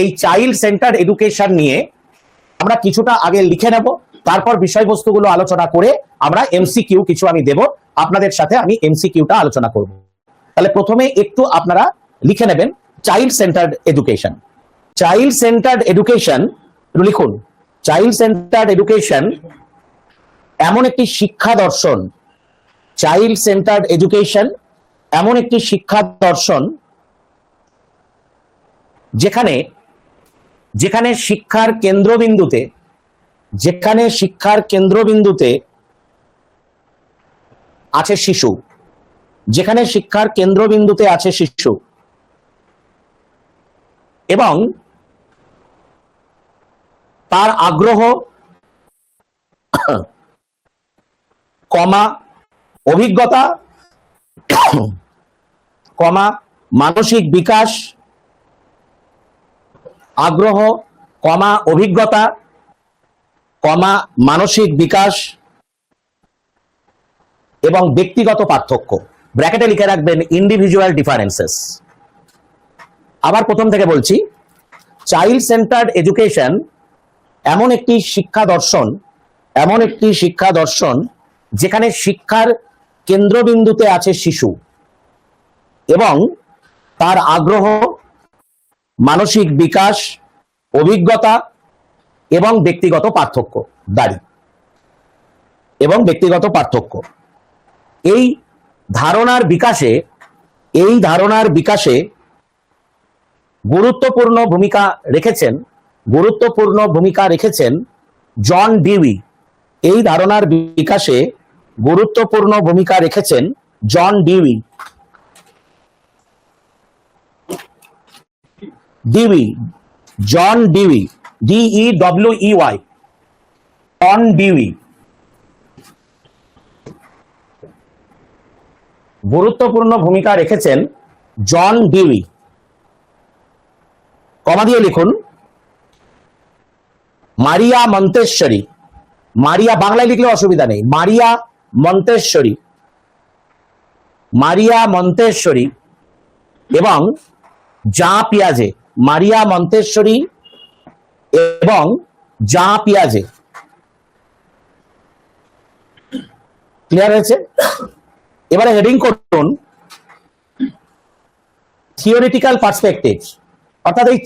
এই child centre education নিয়ে আমরা কিছুটা আগে লিখে নেব, তারপর বিষয়বস্তুগুলো আলোচনা করে আমরা এমসিকিউ কিছু আমি দেব, আপনাদের সাথে আমি এমসিকিউটা আলোচনা করব। তাহলে প্রথমে একটু আপনারা লিখে নেবেন child centred education. Child centred education লিখুন। চাইল্ড সেন্টার্ড এডুকেশন এমন একটি শিক্ষা দর্শন, চাইল্ড সেন্টার্ড এডুকেশন এমন একটি শিক্ষা দর্শন যেখানে যেখানে শিক্ষার কেন্দ্রবিন্দুতে আছে শিশু, যেখানে শিক্ষার কেন্দ্রবিন্দুতে আছে শিশু এবং তার আগ্রহ, অভিজ্ঞতা, মানসিক বিকাশ, আগ্রহ, অভিজ্ঞতা, মানসিক বিকাশ এবং ব্যক্তিগত পার্থক্য। ব্র্যাকেটে লিখে রাখবেন ইন্ডিভিজুয়াল ডিফারেন্সেস। আবার প্রথম থেকে বলছি, চাইল্ড সেন্টার্ড এডুকেশন এমন একটি শিক্ষা দর্শন যেখানে শিক্ষার কেন্দ্রবিন্দুতে আছে শিশু এবং তার আগ্রহ, মানসিক বিকাশ, অভিজ্ঞতা এবং ব্যক্তিগত পার্থক্য। এই ধারণার বিকাশে গুরুত্বপূর্ণ ভূমিকা রেখেছেন জন ডিউই। এই ধারণার বিকাশে গুরুত্বপূর্ণ ভূমিকা রেখেছেন John Dewey. John Dewey, DEWEY, John Dewey গুরুত্বপূর্ণ ভূমিকা রেখেছেন জন ডিউই। কমা দিয়ে লিখুন মারিয়া মন্তেশ্বরী। মারিয়া বাংলায় লিখলে অসুবিধা নেই, মারিয়া মন্তেশ্বরী এবং জা পিয়াজে। মারিয়া মন্তেশ্বরী এবং জা পিয়াজে। ক্লিয়ার হয়েছে? এবারে হেডিং করুন থিওরিটিক্যাল পার্সপেক্টিভ, অর্থাৎ এই